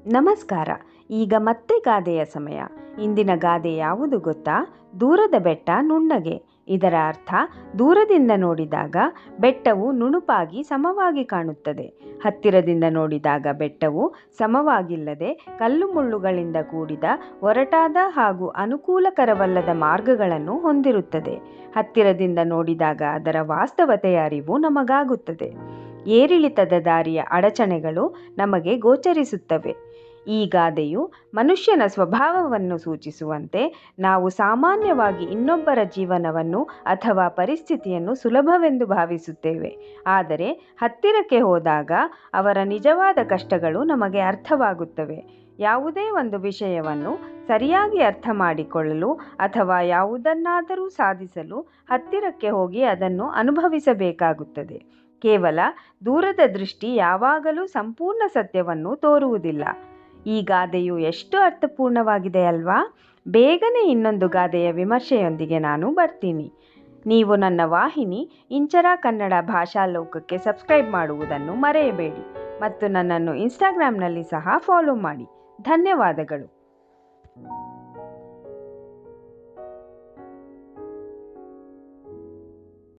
ನಮಸ್ಕಾರ. ಈಗ ಮತ್ತೆ ಗಾದೆಯ ಸಮಯ. ಇಂದಿನ ಗಾದೆ ಯಾವುದು ಗೊತ್ತಾ? ದೂರದ ಬೆಟ್ಟ ನುಣ್ಣಗೆ. ಇದರ ಅರ್ಥ, ದೂರದಿಂದ ನೋಡಿದಾಗ ಬೆಟ್ಟವು ನುಣುಪಾಗಿ ಸಮವಾಗಿ ಕಾಣುತ್ತದೆ. ಹತ್ತಿರದಿಂದ ನೋಡಿದಾಗ ಬೆಟ್ಟವು ಸಮವಾಗಿಲ್ಲದೆ ಕಲ್ಲು ಮುಳ್ಳುಗಳಿಂದ ಕೂಡಿದ ಒರಟಾದ ಹಾಗೂ ಅನುಕೂಲಕರವಲ್ಲದ ಮಾರ್ಗಗಳನ್ನು ಹೊಂದಿರುತ್ತದೆ. ಹತ್ತಿರದಿಂದ ನೋಡಿದಾಗ ಅದರ ವಾಸ್ತವತೆಯ ಅರಿವು ನಮಗಾಗುತ್ತದೆ. ಏರಿಳಿತದ ದಾರಿಯ ಅಡಚಣೆಗಳು ನಮಗೆ ಗೋಚರಿಸುತ್ತವೆ. ಈ ಗಾದೆಯು ಮನುಷ್ಯನ ಸ್ವಭಾವವನ್ನು ಸೂಚಿಸುವಂತೆ, ನಾವು ಸಾಮಾನ್ಯವಾಗಿ ಇನ್ನೊಬ್ಬರ ಜೀವನವನ್ನು ಅಥವಾ ಪರಿಸ್ಥಿತಿಯನ್ನು ಸುಲಭವೆಂದು ಭಾವಿಸುತ್ತೇವೆ. ಆದರೆ ಹತ್ತಿರಕ್ಕೆ ಹೋದಾಗ ಅವರ ನಿಜವಾದ ಕಷ್ಟಗಳು ನಮಗೆ ಅರ್ಥವಾಗುತ್ತವೆ. ಯಾವುದೇ ಒಂದು ವಿಷಯವನ್ನು ಸರಿಯಾಗಿ ಅರ್ಥ ಮಾಡಿಕೊಳ್ಳಲು ಅಥವಾ ಯಾವುದನ್ನಾದರೂ ಸಾಧಿಸಲು ಹತ್ತಿರಕ್ಕೆ ಹೋಗಿ ಅದನ್ನು ಅನುಭವಿಸಬೇಕಾಗುತ್ತದೆ. ಕೇವಲ ದೂರದ ದೃಷ್ಟಿ ಯಾವಾಗಲೂ ಸಂಪೂರ್ಣ ಸತ್ಯವನ್ನು ತೋರುವುದಿಲ್ಲ. ಈ ಗಾದೆಯು ಎಷ್ಟು ಅರ್ಥಪೂರ್ಣವಾಗಿದೆ ಅಲ್ವಾ? ಬೇಗನೆ ಇನ್ನೊಂದು ಗಾದೆಯ ವಿಮರ್ಶೆಯೊಂದಿಗೆ ನಾನು ಬರ್ತೀನಿ. ನೀವು ನನ್ನ ವಾಹಿನಿ ಇಂಚರ ಕನ್ನಡ ಭಾಷಾ ಲೋಕಕ್ಕೆ ಸಬ್ಸ್ಕ್ರೈಬ್ ಮಾಡುವುದನ್ನು ಮರೆಯಬೇಡಿ ಮತ್ತು ನನ್ನನ್ನು ಇನ್ಸ್ಟಾಗ್ರಾಮ್ನಲ್ಲಿ ಸಹ ಫಾಲೋ ಮಾಡಿ. ಧನ್ಯವಾದಗಳು.